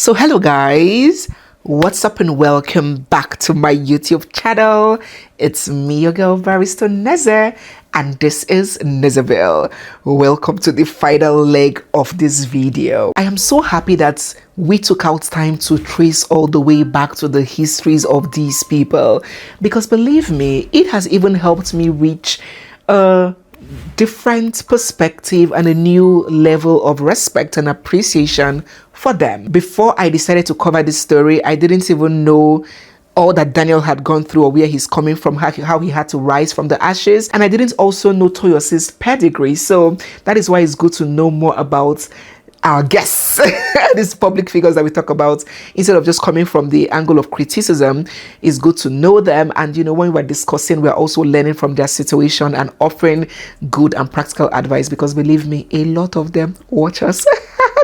So hello guys, what's up and welcome back to my YouTube channel. It's me, your girl Barrister Neze, and this is Nezeville. Welcome to the final leg of this video. I am so happy that we took out time to trace all the way back to the histories of these people, because believe me, it has even helped me reach a different perspective and a new level of respect and appreciation for them. Before I decided to cover this story, I didn't even know all that Daniel had gone through or where he's coming from, how he had to rise from the ashes. And I didn't also know Toyosi's pedigree. So that is why it's good to know more about our guests, these public figures that we talk about, instead of just coming from the angle of criticism. It's good to know them. And you know, when we're discussing, we're also learning from their situation and offering good and practical advice, because believe me, a lot of them watch us.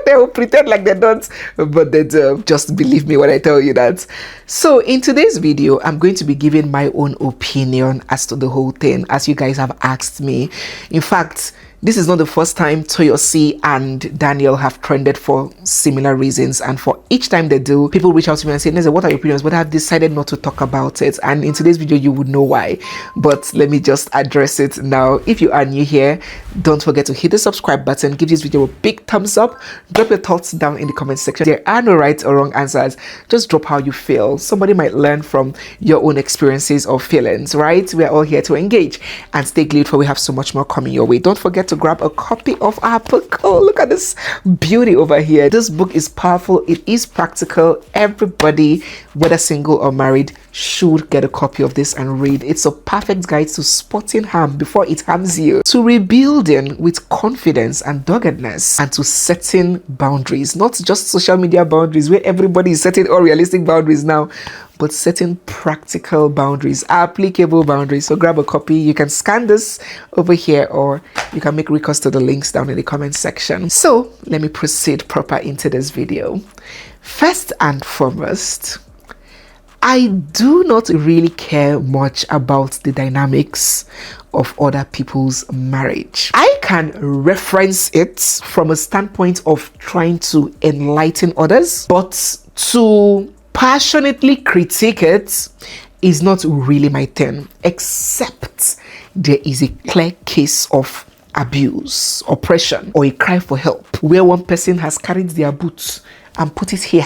They will pretend like they don't, but they do. Just believe me when I tell you that. So in today's video, I'm going to be giving my own opinion as to the whole thing, as you guys have asked me. In fact, this is not the first time Toyosi and Daniel have trended for similar reasons, and for each time they do, people reach out to me and say, Neze, what are your opinions? But I've decided not to talk about it, and in today's video you would know why. But let me just address it now. If you are new here, don't forget to hit the subscribe button, give this video a big thumbs up, drop your thoughts down in the comment section. There are no right or wrong answers, just drop how you feel. Somebody might learn from your own experiences or feelings, right? We're all here to engage, and stay glued, for we have so much more coming your way. Don't forget to grab a copy of our book. Oh, look at this beauty over here. This book is powerful, it is practical. Everybody, whether single or married, should get a copy of this and read. It's a perfect guide to spotting harm before it harms you, to rebuilding with confidence and doggedness, and to setting boundaries, not just social media boundaries where everybody is setting unrealistic boundaries now, but setting practical boundaries, applicable boundaries. So grab a copy. You can scan this over here, or you can make recourse to the links down in the comment section. So let me proceed proper into this video. First and foremost, I do not really care much about the dynamics of other people's marriage. I can reference it from a standpoint of trying to enlighten others, but to passionately critique it is not really my thing, except there is a clear case of abuse, oppression, or a cry for help, where one person has carried their boots and put it here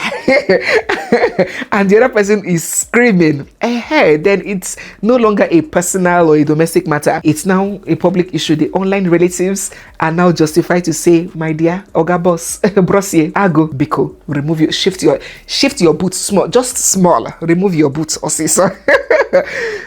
and the other person is screaming, then it's no longer a personal or a domestic matter. It's now a public issue. The online relatives are now justified to say, my dear oga boss, brosie, ago biko, remove your shift your boots small, just small, remove your boots, osisa.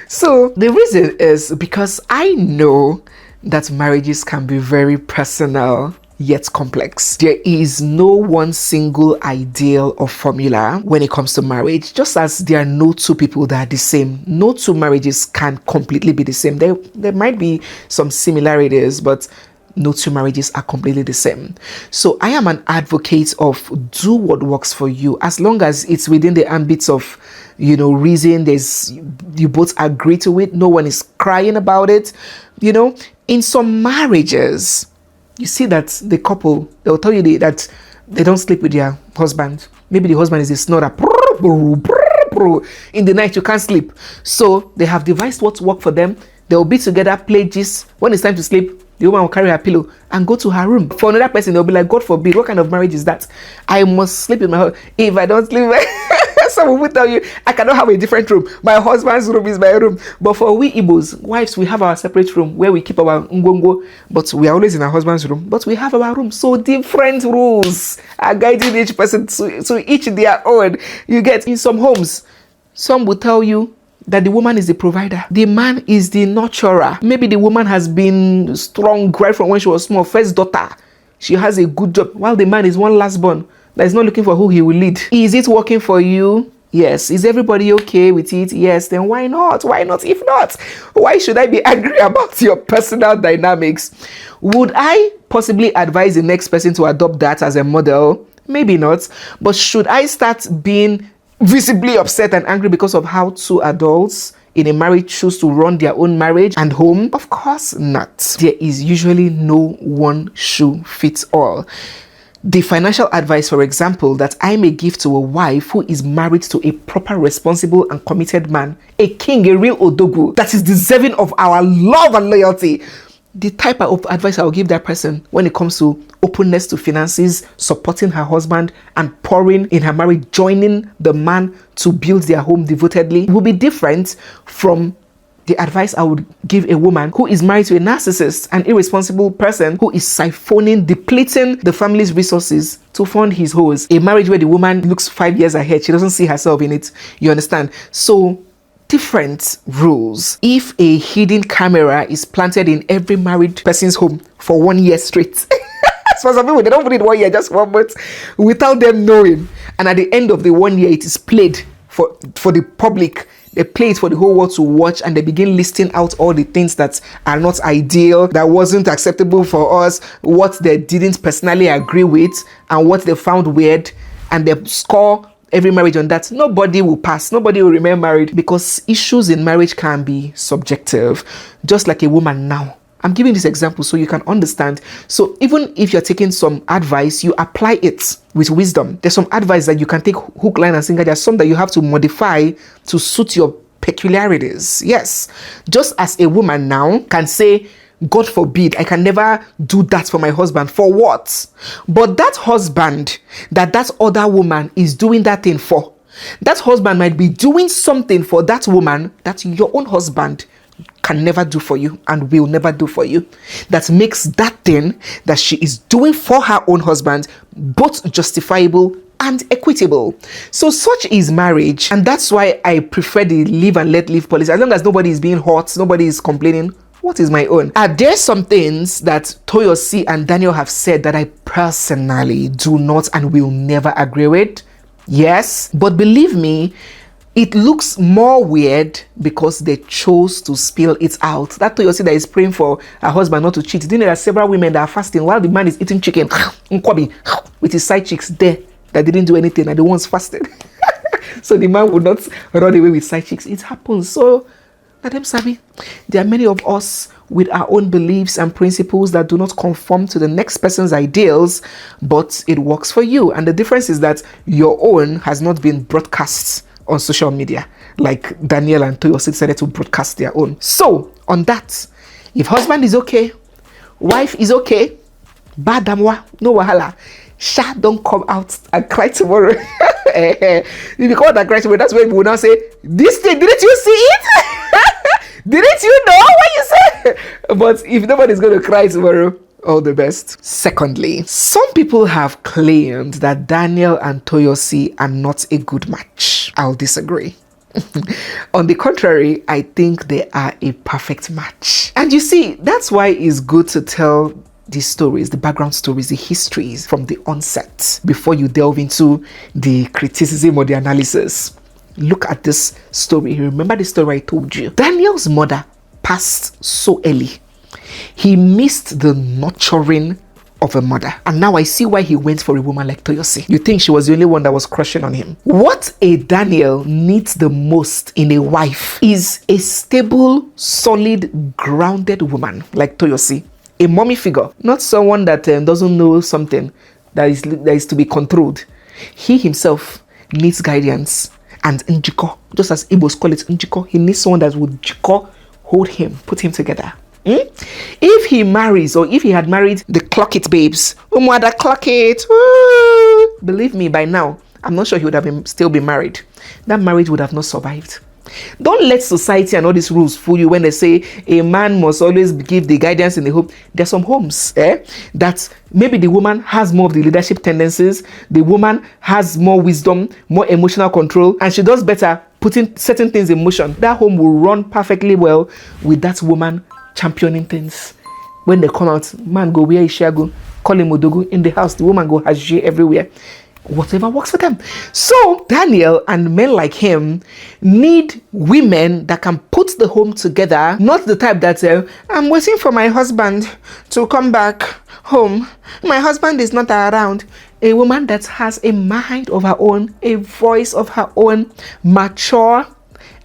So the reason is because I know that marriages can be very personal yet complex. There is no one single ideal or formula when it comes to marriage, just as there are no two people that are the same. No two marriages can completely be the same. There might be some similarities, but no two marriages are completely the same. So I am an advocate of do what works for you, as long as it's within the ambits of, you know, reason. You both agree to it. No one is crying about it. You know, in some marriages, you see that the couple, they'll tell you that they don't sleep with their husband. Maybe the husband is a snorer. In the night, you can't sleep. So they have devised what work for them. They'll be together, play gist. When it's time to sleep, the woman will carry her pillow and go to her room. For another person, they'll be like, God forbid, what kind of marriage is that? I must sleep in my house. If I don't sleep, someone will tell you, I cannot have a different room. My husband's room is my room. But for we Igbos, wives, we have our separate room where we keep our ngongo, but we are always in our husband's room. But we have our room. So different rules are guiding each person to each their own. You get, in some homes, some will tell you that the woman is the provider, the man is the nurturer. Maybe the woman has been strong right from when she was small, first daughter. She has a good job, while the man is one last born that is not looking for who he will lead. Is it working for you? Yes. Is everybody okay with it? Yes. Then why not? Why not? If not, why should I be angry about your personal dynamics? Would I possibly advise the next person to adopt that as a model? Maybe not. But should I start being visibly upset and angry because of how two adults in a marriage choose to run their own marriage and home? Of course not. There is usually no one shoe fits all. The financial advice, for example, that I may give to a wife who is married to a proper, responsible, and committed man, a king, a real odogu, that is deserving of our love and loyalty. The type of advice I will give that person when it comes to openness to finances, supporting her husband, and pouring in her marriage, joining the man to build their home devotedly, will be different from the advice I would give a woman who is married to a narcissist, an irresponsible person who is siphoning, depleting the family's resources to fund his hoes. A marriage where the woman looks 5 years ahead. She doesn't see herself in it. You understand? So, different rules. If a hidden camera is planted in every married person's home for 1 year straight, for some people, they don't put it 1 year, just 1 month, without them knowing. And at the end of the 1 year, it is played for the public. They play it for the whole world to watch, and they begin listing out all the things that are not ideal, that wasn't acceptable for us, what they didn't personally agree with, and what they found weird, and they score every marriage on that. Nobody will pass. Nobody will remain married, because issues in marriage can be subjective, just like a woman now. I'm giving this example so you can understand. So even if you're taking some advice, you apply it with wisdom. There's some advice that you can take hook, line, and sinker. There's some that you have to modify to suit your peculiarities. Yes. Just as a woman now can say, God forbid, I can never do that for my husband. For what? But that husband that other woman is doing that thing for, that husband might be doing something for that woman that your own husband can never do for you and will never do for you. That makes that thing that she is doing for her own husband both justifiable and equitable. So such is marriage, and that's why I prefer the live and let live policy. As long as nobody is being hurt, nobody is complaining, what is my own? Are there some things that Toyosi and Daniel have said that I personally do not and will never agree with? Yes, but believe me, it looks more weird because they chose to spill it out. That Toyosi that is praying for her husband not to cheat. Didn't there are several women that are fasting while the man is eating chicken with his side chicks there that didn't do anything, and the ones fasted. So the man would not run away with side chicks. It happens. So let them sabi. There are many of us with our own beliefs and principles that do not conform to the next person's ideals, but it works for you. And the difference is that your own has not been broadcast on social media, like Daniel and Toyosi decided to broadcast their own. So, on that, if husband is okay, wife is okay, badamwa, no wahala, Sha don't come out and cry tomorrow. If you come out and cry tomorrow, that's when we will now say, this thing, didn't you see it? Didn't you know what you said? But if nobody's going to cry tomorrow, all the best. Secondly, some people have claimed that Daniel and Toyosi are not a good match. I'll disagree. On the contrary, I think they are a perfect match. And you see, that's why it's good to tell the stories, the background stories, the histories from the onset before you delve into the criticism or the analysis. Look at this story. Remember the story I told you. Daniel's mother passed so early. He missed the nurturing of a mother. And now I see why he went for a woman like Toyosi. You think she was the only one that was crushing on him. What a Daniel needs the most in a wife is a stable, solid, grounded woman like Toyosi. A mommy figure. Not someone that doesn't know something that is to be controlled. He himself needs guidance and njiko. Just as Igbos call it njiko. He needs someone that would jiko, hold him, put him together. If he marries, or if he had married the clock it babes, umwada clock it, believe me, by now, I'm not sure he would have still been married. That marriage would have not survived. Don't let society and all these rules fool you when they say a man must always give the guidance in the home. There's some homes that maybe the woman has more of the leadership tendencies, the woman has more wisdom, more emotional control, and she does better putting certain things in motion. That home will run perfectly well with that woman championing things. When they come out, man go where is go, call him Odogu in the house, the woman go Hajie everywhere. Whatever works for them. So Daniel and men like him need women that can put the home together, not the type that I'm waiting for my husband to come back home. My husband is not around. A woman that has a mind of her own, a voice of her own, mature,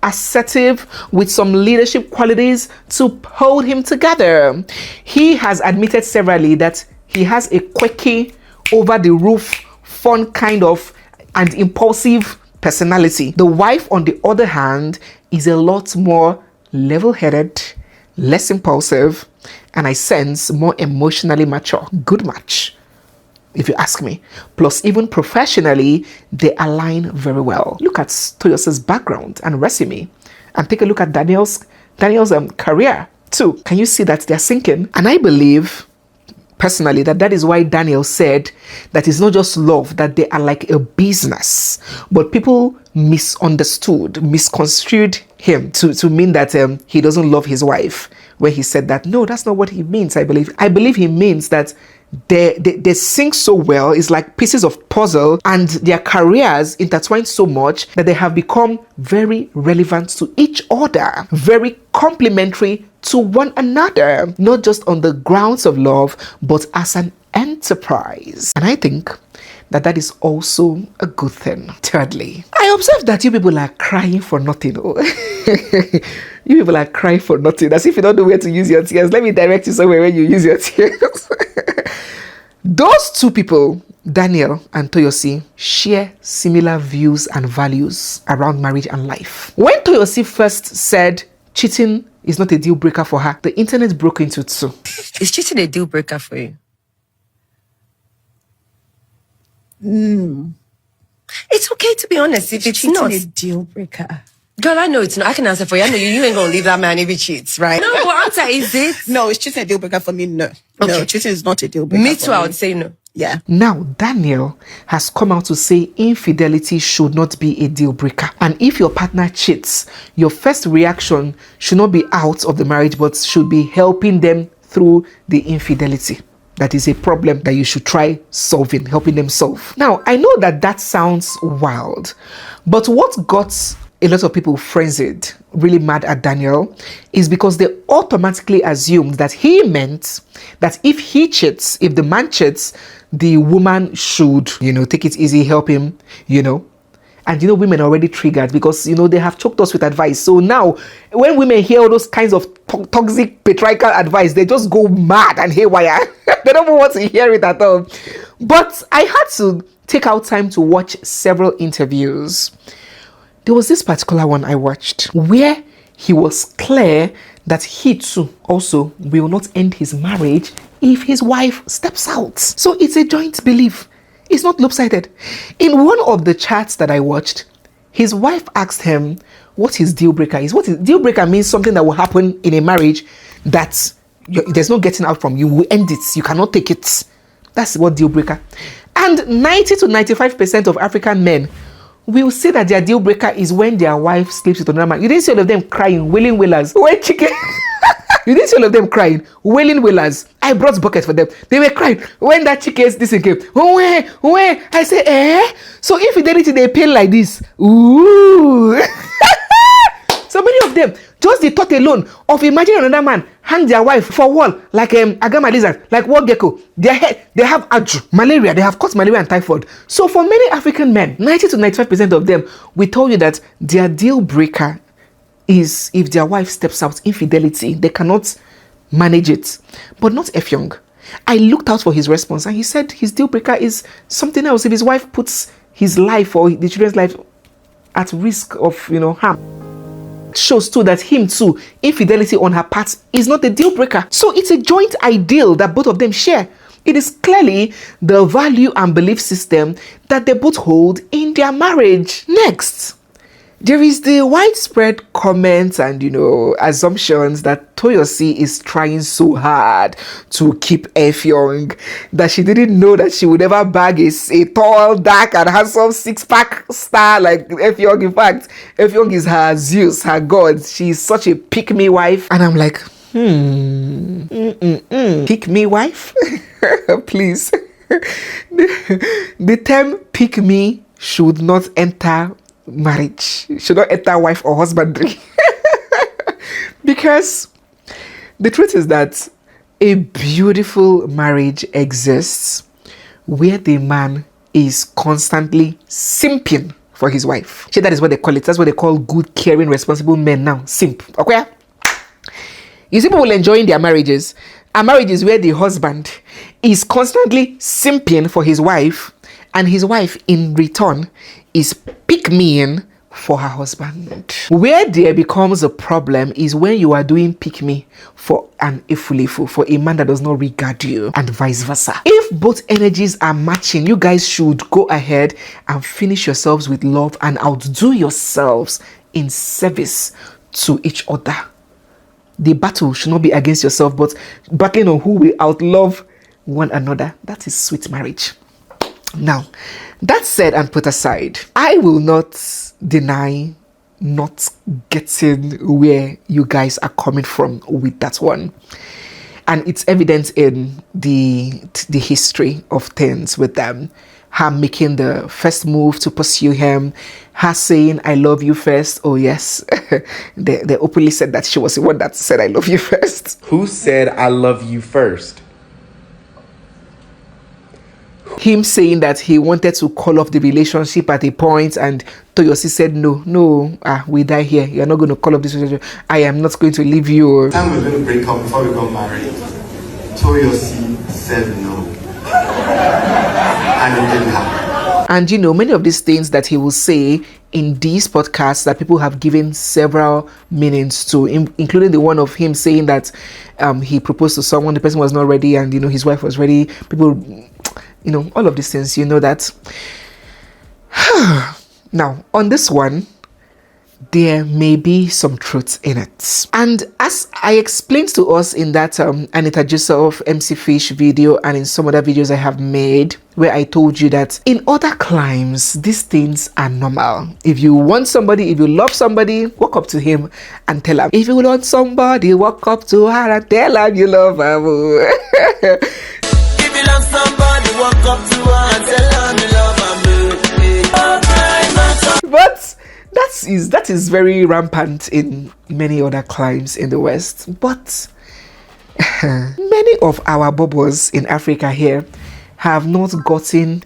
assertive, with some leadership qualities to hold him together. He has admitted severally that he has a quirky, over the roof, fun kind of, and impulsive personality. The wife, on the other hand, is a lot more level-headed, less impulsive, and I sense more emotionally mature. Good match, if you ask me. Plus, even professionally, they align very well. Look at Toyosi's background and resume, and take a look at Daniel's career too. Can you see that they're syncing? And I believe personally that is why Daniel said that it's not just love, that they are like a business. But people misconstrued him to mean that he doesn't love his wife, where he said that. No, that's not what he means. I believe he means that they sync so well. It's like pieces of puzzle, and their careers intertwine so much that they have become very relevant to each other, very complementary to one another, not just on the grounds of love, but as an enterprise. And I think that is also a good thing. Thirdly, I observe that you people are crying for nothing. You people are crying for nothing, as if you don't know where to use your tears. Let me direct you somewhere where you use your tears. Those two people, Daniel and Toyosi, share similar views and values around marriage and life. When Toyosi first said cheating is not a deal breaker for her, the internet broke into two. Is cheating a deal breaker for you? It's okay to be honest. If it's not a deal breaker. Girl, I know it's not. I can answer for you. I know you ain't gonna leave that man if he cheats, right? No, what answer is it? No, it's cheating a deal breaker for me. No. Okay. No, cheating is not a deal breaker. Me too, I would say no. Yeah. Now, Daniel has come out to say infidelity should not be a deal breaker. And if your partner cheats, your first reaction should not be out of the marriage, but should be helping them through the infidelity. That is a problem that you should try solving, helping them solve. Now, I know that sounds wild, but what got a lot of people frenzied, really mad at Daniel, is because they automatically assumed that he meant that if he cheats, if the man cheats, the woman should, take it easy, help him, And women are already triggered because, they have choked us with advice. So now, when women hear all those kinds of toxic, patriarchal advice, they just go mad and haywire. They don't want to hear it at all. But I had to take out time to watch several interviews. There was this particular one I watched where he was clear that he too also will not end his marriage if his wife steps out. So it's a joint belief. It's not lopsided. In one of the chats that I watched, his wife asked him what his deal breaker is. Deal breaker means something that will happen in a marriage that there's no getting out from. You will end it. You cannot take it. That's what deal breaker. And 90 to 95% of African men will say that their deal breaker is when their wife sleeps with another man. You didn't see all of them crying, wailing wailers. When chicken. You didn't see all of them crying, wailing wailers. I brought buckets for them. They were crying when that chicken's this came. Where? I say, eh? So infidelity, they pay like this. Ooh. So many of them, just the thought alone of imagining another man hang their wife for wall like agama lizard, like wall gecko. They have malaria, they have caught malaria and typhoid. So for many African men, 90 to 95% of them, we told you that their deal breaker is if their wife steps out, infidelity. They cannot manage it. But not Efyong. I looked out for his response and he said his deal breaker is something else. If his wife puts his life or the children's life at risk of, harm. Shows too that him too, infidelity on her part is not a deal breaker. So it's a joint ideal that both of them share. It is clearly the value and belief system that they both hold in their marriage. Next, there is the widespread comments and, assumptions that Toyosi is trying so hard to keep Efyong, that she didn't know that she would ever bag a tall, dark, and handsome six-pack star like Efyong. In fact, Efyong is her Zeus, her god. She's such a pick-me wife. And I'm like, pick-me wife? Please. The term pick-me should not enter marriage, should not enter wife or husbandry. Because the truth is that a beautiful marriage exists where the man is constantly simping for his wife. See, that is what they call it. That's what they call good, caring, responsible men now. Simp. Okay? You see people enjoying their marriages A marriage is where the husband is constantly simping for his wife, and his wife in return is pick-me-ing for her husband. Where there becomes a problem is when you are doing pick-me for an efulefu, for a man that does not regard you, and vice versa. If both energies are matching, you guys should go ahead and finish yourselves with love and outdo yourselves in service to each other. The battle should not be against yourself, but battling on who will outlove one another. That is sweet marriage. Now, that said and put aside, I will not deny not getting where you guys are coming from with that one. And it's evident in the history of things with them. Her making the first move to pursue him, her saying, I love you first. Oh yes, they openly said that she was the one that said, I love you first. Who said I love you first? Him saying that he wanted to call off the relationship at a point, and Toyosi said, no, we die here. You're not going to call off this relationship. I am not going to leave you. Time we're going to break up before we got married, Toyosi said no. And it didn't happen. And you know, many of these things that he will say in these podcasts that people have given several meanings to, including the one of him saying that he proposed to someone, the person was not ready, and his wife was ready. People, all of these things, that. Now, on this one, there may be some truth in it. And as I explained to us in that Anita Joseph MC Fish video and in some other videos I have made, where I told you that in other climes, these things are normal. If you want somebody, if you love somebody, walk up to him and tell him. If you want somebody, walk up to her and tell her you love her. If you love somebody, walk up to her and tell her you love her. But that is very rampant in many other climes in the West. But many of our bubbles in Africa here have not gotten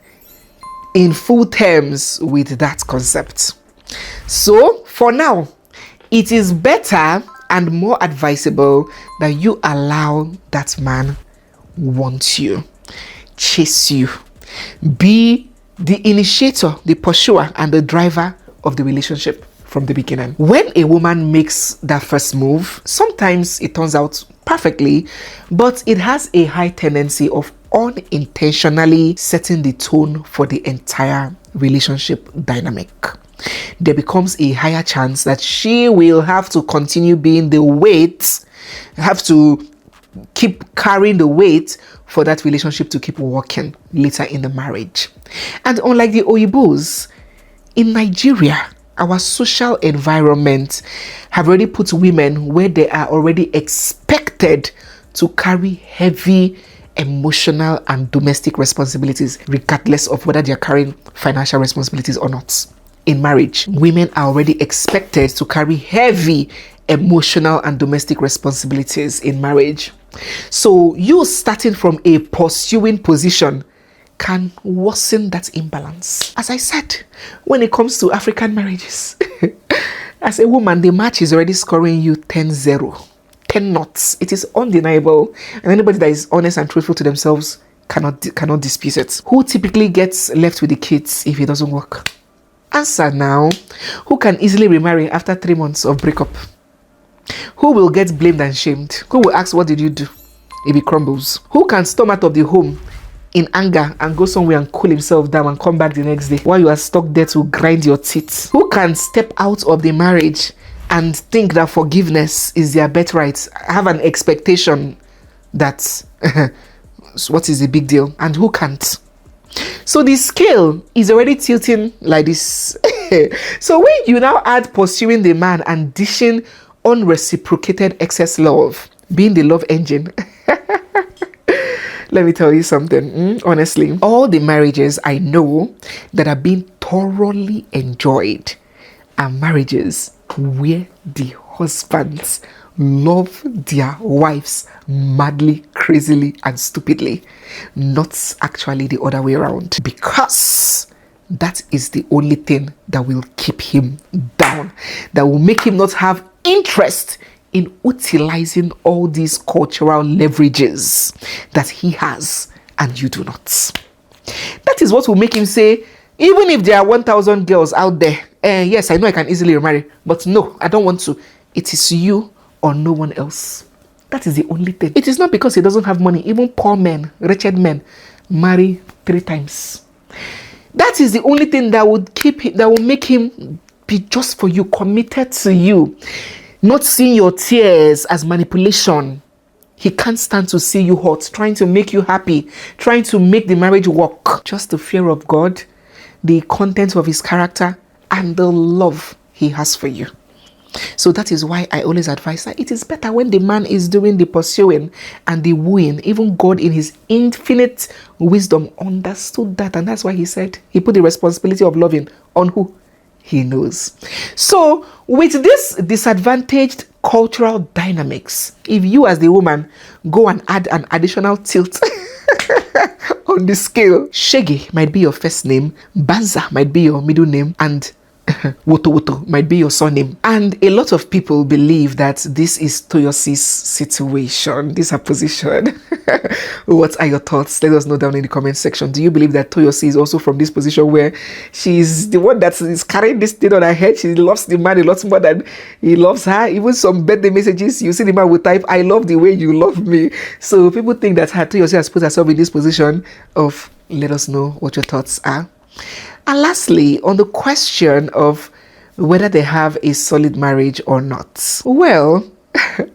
in full terms with that concept. So for now, it is better and more advisable that you allow that man want you, chase you, be the initiator, the pursuer, and the driver of the relationship from the beginning. When a woman makes that first move, sometimes it turns out perfectly, but it has a high tendency of unintentionally setting the tone for the entire relationship dynamic. There becomes a higher chance that she will have to continue being the weight, have to keep carrying the weight for that relationship to keep working later in the marriage. And unlike the Oyibos, in Nigeria, our social environment have already put women where they are already expected to carry heavy emotional and domestic responsibilities, regardless of whether they are carrying financial responsibilities or not. In marriage, women are already expected to carry heavy emotional and domestic responsibilities in marriage. So you starting from a pursuing position can worsen that imbalance. As I said, when it comes to African marriages, as a woman, the match is already scoring you 10-0, 10 knots. It is undeniable, and anybody that is honest and truthful to themselves cannot dispute it. Who typically gets left with the kids if it doesn't work? Answer now. Who can easily remarry after 3 months of breakup? Who will get blamed and shamed? Who will ask, what did you do if it crumbles? Who can storm out of the home in anger and go somewhere and cool himself down and come back the next day while you are stuck there to grind your teeth? Who can step out of the marriage and think that forgiveness is their birthright, have an expectation that what is the big deal, and who can't? So the scale is already tilting like this. So when you now add pursuing the man and dishing unreciprocated excess love, being the love engine, let me tell you something. Honestly, all the marriages I know that are being thoroughly enjoyed are marriages where the husbands love their wives madly, crazily, and stupidly, not actually the other way around, because that is the only thing that will keep him down, that will make him not have interest in utilizing all these cultural leverages that he has and you do not. That is what will make him say, even if there are 1,000 girls out there, yes, I know I can easily remarry, but no, I don't want to. It is you or no one else. That is the only thing. It is not because he doesn't have money. Even poor men, wretched men, marry 3 times. That is the only thing that would that will make him be just for you, committed to you, not seeing your tears as manipulation. He can't stand to see you hurt, trying to make you happy, trying to make the marriage work. Just the fear of God, the content of his character, and the love he has for you. So that is why I always advise that it is better when the man is doing the pursuing and the wooing. Even God in his infinite wisdom understood that, and that's why he said he put the responsibility of loving on who? He knows. So with this disadvantaged cultural dynamics, if you as the woman go and add an additional tilt on the scale, Shege might be your first name, Banza might be your middle name, and Woto Woto might be your surname. And a lot of people believe that this is Toyosi's situation, this is her position. What are your thoughts? Let us know down in the comment section. Do you believe that Toyosi is also from this position where she's the one that is carrying this thing on her head? She loves the man a lot more than he loves her. Even some birthday messages, you see the man will type, I love the way you love me. So people think that Toyosi has put herself in this position of, let us know what your thoughts are. And lastly, on the question of whether they have a solid marriage or not. Well,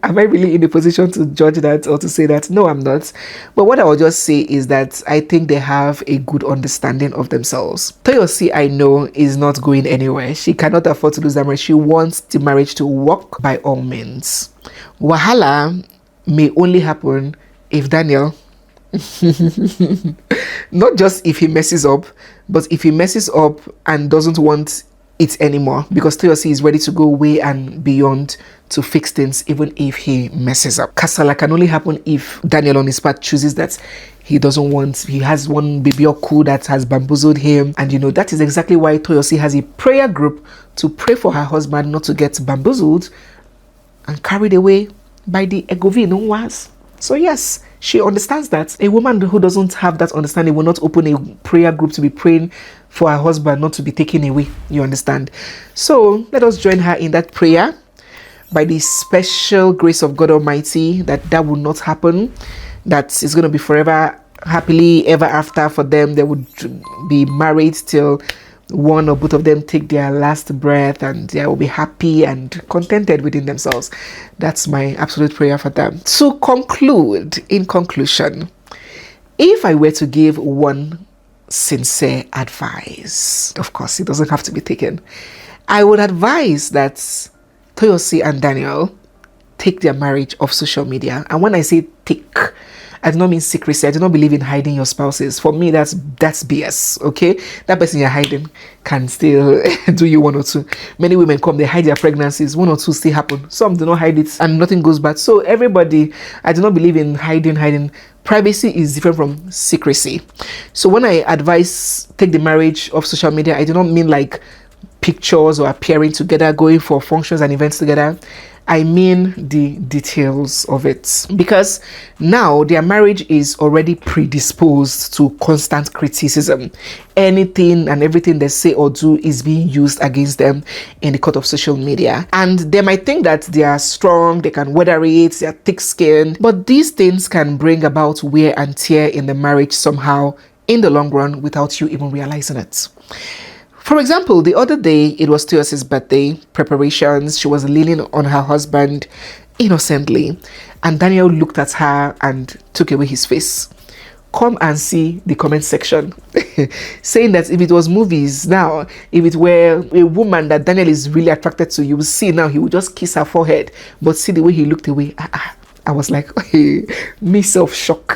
am I really in a position to judge that or to say that? No, I'm not. But what I will just say is that I think they have a good understanding of themselves. Toyosi, I know, is not going anywhere. She cannot afford to lose that marriage. She wants the marriage to work by all means. Wahala may only happen if Daniel not just if he messes up, but if he messes up and doesn't want it anymore, because Toyosi is ready to go way and beyond to fix things even if he messes up. Kasala can only happen if Daniel on his part chooses that he doesn't want, he has one baby oku that has bamboozled him, and that is exactly why Toyosi has a prayer group to pray for her husband not to get bamboozled and carried away by the egovi no was. So yes, she understands that. A woman who doesn't have that understanding will not open a prayer group to be praying for her husband not to be taken away. You understand? So let us join her in that prayer. By the special grace of God Almighty, that will not happen. That is going to be forever happily ever after for them. They would be married till one or both of them take their last breath, and they will be happy and contented within themselves. That's my absolute prayer for them. To conclude, in conclusion, if I were to give one sincere advice, of course it doesn't have to be taken, I would advise that Toyosi and Daniel take their marriage off social media. And when I say take, I do not mean secrecy. I do not believe in hiding your spouses. For me, that's BS, okay? That person you're hiding can still do you one or two. Many women come, they hide their pregnancies. One or two still happen. Some do not hide it and nothing goes bad. So everybody, I do not believe in hiding. Privacy is different from secrecy. So when I advise take the marriage off social media, I do not mean like pictures or appearing together, going for functions and events together. I mean the details of it, because now their marriage is already predisposed to constant criticism. Anything and everything they say or do is being used against them in the court of social media, and they might think that they are strong, they can weather it, they are thick-skinned, but these things can bring about wear and tear in the marriage somehow in the long run without you even realizing it. For example, the other day, it was Toyosi's birthday preparations. She was leaning on her husband innocently, and Daniel looked at her and took away his face. Come and see the comment section saying that if it was movies now, if it were a woman that Daniel is really attracted to, you will see now he would just kiss her forehead, but see the way he looked away. I was like, hey, me self-shock.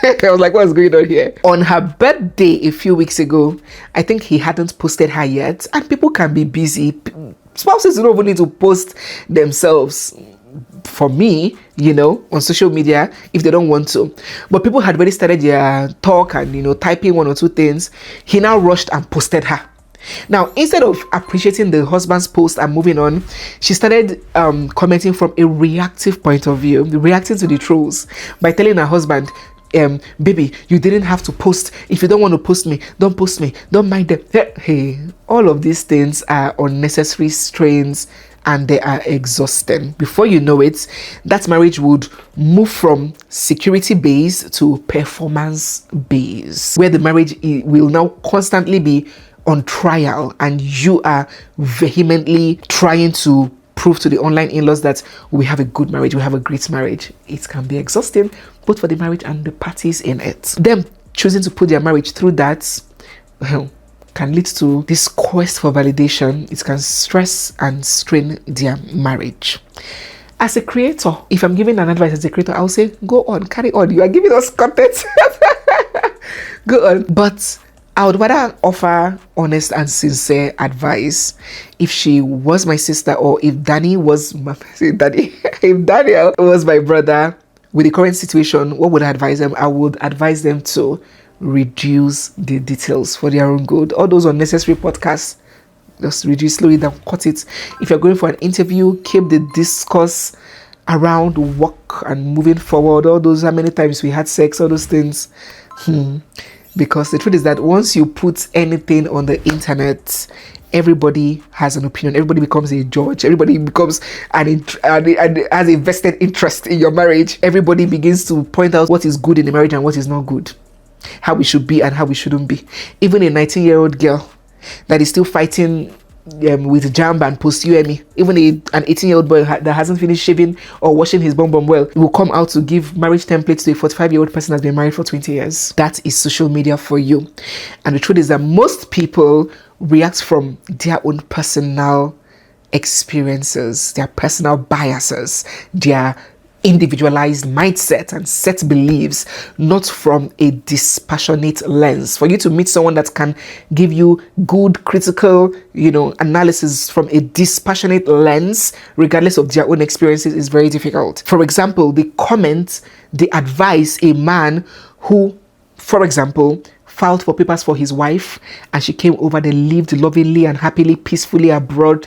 I was like, what's going on here? On her birthday a few weeks ago, I think he hadn't posted her yet, and people can be busy. Spouses don't even need to post themselves, for me, on social media if they don't want to. But people had already started their talk and, typing one or two things. He now rushed and posted her. Now, instead of appreciating the husband's post and moving on, she started commenting from a reactive point of view, reacting to the trolls by telling her husband, baby, you didn't have to post. If you don't want to post me, don't post me. Don't mind them. Hey, all of these things are unnecessary strains and they are exhausting. Before you know it, that marriage would move from security based to performance based, where the marriage will now constantly be on trial and you are vehemently trying to prove to the online in-laws that we have a good marriage, we have a great marriage. It can be exhausting both for the marriage and the parties in it. Them choosing to put their marriage through that can lead to this quest for validation. It can stress and strain their marriage. As a creator, if I'm giving an advice as a creator, I'll say, go on, carry on. You are giving us content. Go on. But I would rather offer honest and sincere advice. If she was my sister, or if Danny was my daddy, if Daniel was my brother, with the current situation, what would I advise them? I would advise them to reduce the details for their own good. All those unnecessary podcasts, just reduce, slow it down, cut it. If you're going for an interview, keep the discourse around work and moving forward. All those, how many times we had sex, all those things. Because the truth is that once you put anything on the internet, everybody has an opinion. Everybody becomes a judge. Everybody becomes and has a vested interest in your marriage. Everybody begins to point out what is good in the marriage and what is not good, how we should be and how we shouldn't be. Even a 19-year-old girl that is still fighting with jam and post UME, even an 18-year-old boy that hasn't finished shaving or washing his bum well, will come out to give marriage templates to a 45-year-old person that's been married for 20 years. That is social media for you. And the truth is that most people react from their own personal experiences, their personal biases, their individualized mindset and set beliefs, not from a dispassionate lens. For you to meet someone that can give you good critical, analysis from a dispassionate lens, regardless of their own experiences, is very difficult. For example, the advice a man who, for example, filed for papers for his wife and she came over, they lived lovingly and happily, peacefully abroad,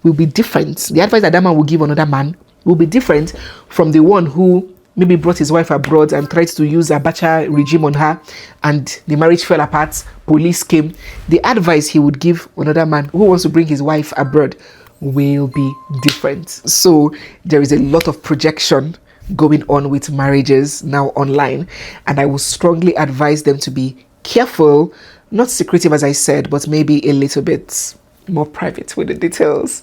will be different. The advice that man will give another man will be different from the one who maybe brought his wife abroad and tried to use a Abacha regime on her and the marriage fell apart, police came. The advice he would give another man who wants to bring his wife abroad will be different. So there is a lot of projection going on with marriages now online, and I would strongly advise them to be careful, not secretive as I said, but maybe a little bit more private with the details.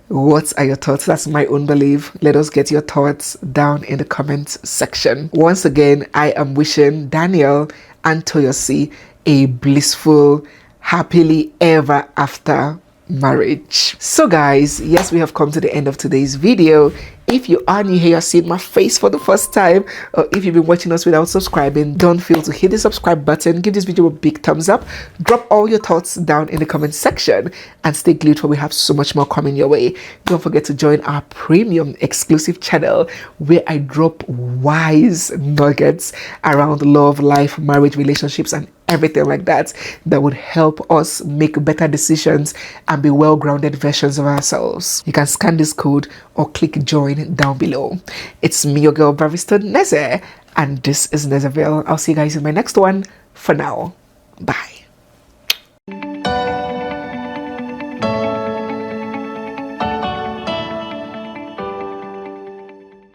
What are your thoughts? That's my own belief. Let us get your thoughts down in the comments section. Once again, I am wishing Daniel and Toyosi a blissful, happily ever after marriage. So guys, yes, we have come to the end of today's video. If you are new here, you're seeing my face for the first time, or if you've been watching us without subscribing, don't fail to hit the subscribe button, give this video a big thumbs up, drop all your thoughts down in the comment section, and stay glued for we have so much more coming your way. Don't forget to join our premium exclusive channel where I drop wise nuggets around love, life, marriage, relationships, and everything like that would help us make better decisions and be well-grounded versions of ourselves. You can scan this code or click join down below. It's me, your girl Barrister Neze, and this is Nezeville. I'll see you guys in my next one. For now, bye.